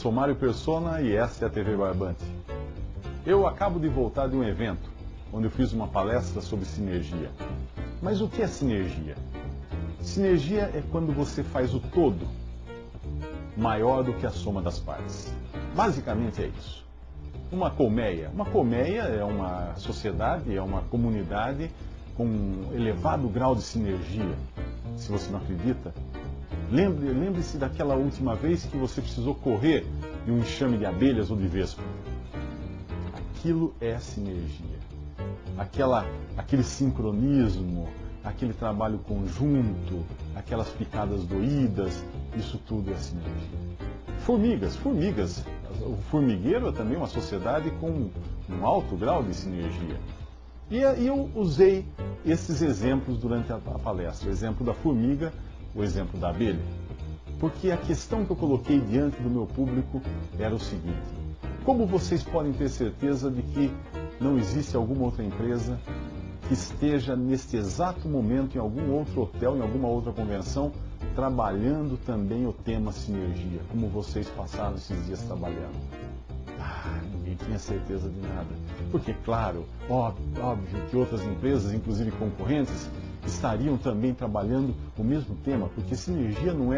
sou Mário Persona e esta é a TV Barbante. Eu acabo de voltar de um evento onde eu fiz uma palestra sobre sinergia. Mas o que é sinergia? Sinergia é quando você faz o todo maior do que a soma das partes. Basicamente é isso. Uma colmeia é uma sociedade, é uma comunidade com um elevado grau de sinergia. Se você não acredita, lembre-se daquela última vez que você precisou correr de um enxame de abelhas ou de vespa. Aquilo é sinergia. Aquele sincronismo, aquele trabalho conjunto, aquelas picadas doídas, isso tudo é sinergia. Formigas. O formigueiro é também uma sociedade com um alto grau de sinergia. E eu usei esses exemplos durante a palestra, o exemplo da formiga, o exemplo da abelha. Porque a questão que eu coloquei diante do meu público era o seguinte: como vocês podem ter certeza de que não existe alguma outra empresa que esteja neste exato momento em algum outro hotel, em alguma outra convenção, trabalhando também o tema sinergia, como vocês passaram esses dias trabalhando? Ninguém tinha certeza de nada. Porque, claro, óbvio que outras empresas, inclusive concorrentes, estariam também trabalhando o mesmo tema, porque sinergia não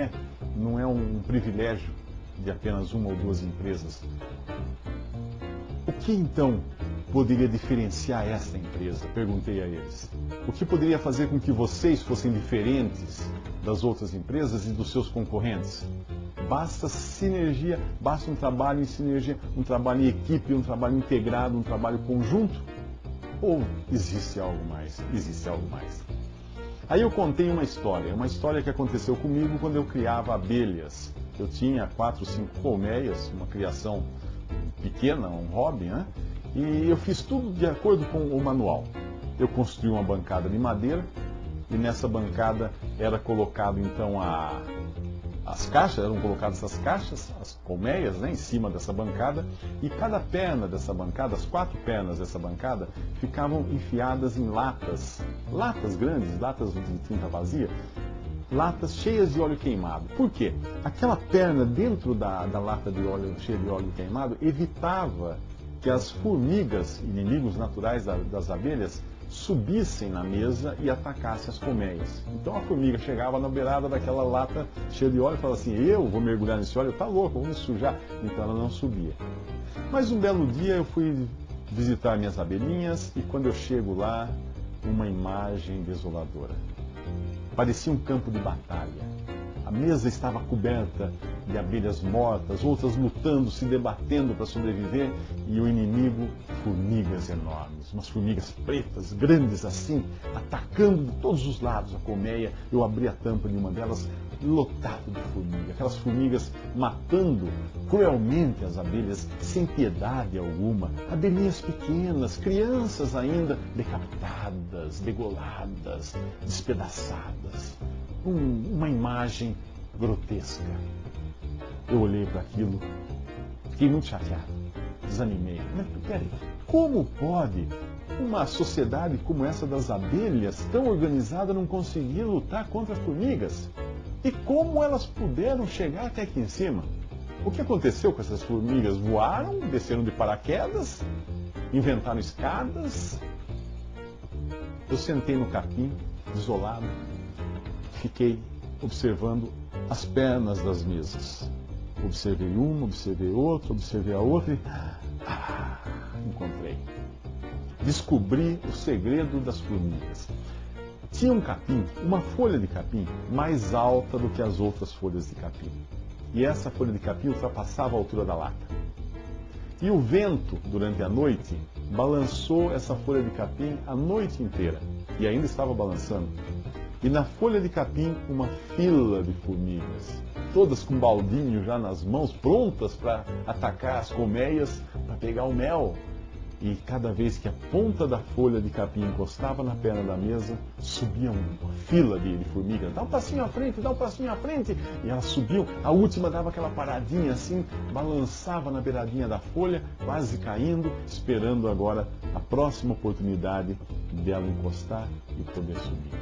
é um privilégio de apenas uma ou duas empresas. O que então poderia diferenciar esta empresa? Perguntei a eles. O que poderia fazer com que vocês fossem diferentes das outras empresas e dos seus concorrentes? Basta sinergia, basta um trabalho em sinergia, um trabalho em equipe, um trabalho integrado, um trabalho conjunto? Ou existe algo mais? Existe algo mais. Aí eu contei uma história que aconteceu comigo quando eu criava abelhas. Eu tinha 4 ou 5 colmeias, uma criação pequena, um hobby, né? E eu fiz tudo de acordo com o manual. Eu construí uma bancada de madeira e nessa bancada era colocado então as caixas, eram colocadas as caixas, as colmeias, né, em cima dessa bancada, e cada perna dessa bancada, as 4 pernas dessa bancada, ficavam enfiadas em latas grandes, latas de tinta vazia, latas cheias de óleo queimado. Por quê? Aquela perna dentro da lata de óleo, cheia de óleo queimado, evitava que as formigas, inimigos naturais das abelhas, subissem na mesa e atacassem as colmeias. Então a formiga chegava na beirada daquela lata cheia de óleo e falava assim: eu vou mergulhar nesse óleo, tá louco, vou me sujar. Então ela não subia. Mas um belo dia eu fui visitar minhas abelhinhas e quando eu chego lá, uma imagem desoladora. Parecia um campo de batalha. A mesa estava coberta de abelhas mortas, outras lutando, se debatendo para sobreviver, e o inimigo, formigas enormes, umas formigas pretas, grandes assim, atacando de todos os lados a colmeia. Eu abri a tampa de uma delas, lotado de formigas, aquelas formigas matando cruelmente as abelhas, sem piedade alguma, abelhinhas pequenas, crianças ainda, decapitadas, degoladas, despedaçadas. Uma imagem grotesca. Eu olhei para aquilo, fiquei muito chateado, desanimei. Mas peraí, como pode uma sociedade como essa das abelhas, tão organizada, não conseguir lutar contra as formigas? E como elas puderam chegar até aqui em cima? O que aconteceu com essas formigas? Voaram, desceram de paraquedas, inventaram escadas? Eu sentei no capim, desolado, fiquei observando as pernas das mesas. Observei uma, observei outra, observei a outra e encontrei. Descobri o segredo das formigas. Tinha um capim, uma folha de capim, mais alta do que as outras folhas de capim. E essa folha de capim ultrapassava a altura da lata. E o vento, durante a noite, balançou essa folha de capim a noite inteira. E ainda estava balançando. E na folha de capim, uma fila de formigas, todas com baldinho já nas mãos, prontas para atacar as colmeias, para pegar o mel. E cada vez que a ponta da folha de capim encostava na perna da mesa, subia uma fila de formigas. Dá um passinho à frente, dá um passinho à frente. E elas subiam, a última dava aquela paradinha assim, balançava na beiradinha da folha, quase caindo, esperando agora a próxima oportunidade dela encostar e poder subir.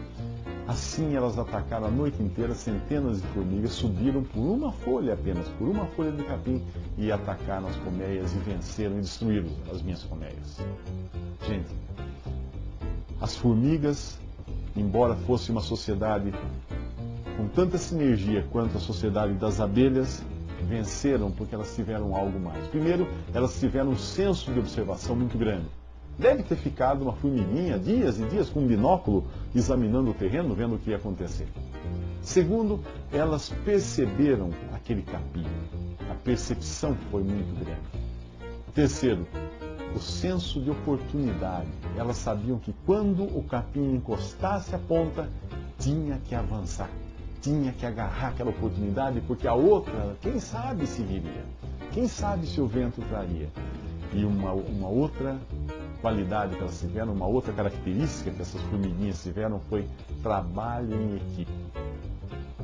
Assim elas atacaram a noite inteira, centenas de formigas subiram por uma folha apenas, por uma folha de capim, e atacaram as colmeias e venceram e destruíram as minhas colmeias. Gente, as formigas, embora fosse uma sociedade com tanta sinergia quanto a sociedade das abelhas, venceram porque elas tiveram algo mais. Primeiro, elas tiveram um senso de observação muito grande. Deve ter ficado uma formiguinha dias e dias com um binóculo examinando o terreno, vendo o que ia acontecer. Segundo, elas perceberam aquele capim. A percepção foi muito grande. Terceiro, o senso de oportunidade. Elas sabiam que quando o capim encostasse a ponta, tinha que avançar. Tinha que agarrar aquela oportunidade, porque a outra, quem sabe se viria. Quem sabe se o vento traria. E uma outra qualidade que elas tiveram, uma outra característica que essas formiguinhas tiveram foi trabalho em equipe.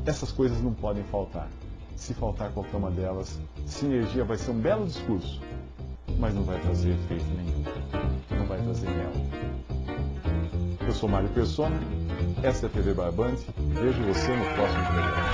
Essas coisas não podem faltar. Se faltar qualquer uma delas, sinergia vai ser um belo discurso, mas não vai trazer efeito nenhum. Não vai trazer mel. Eu sou Mário Persona, essa é a TV Barbante. Vejo você no próximo programa.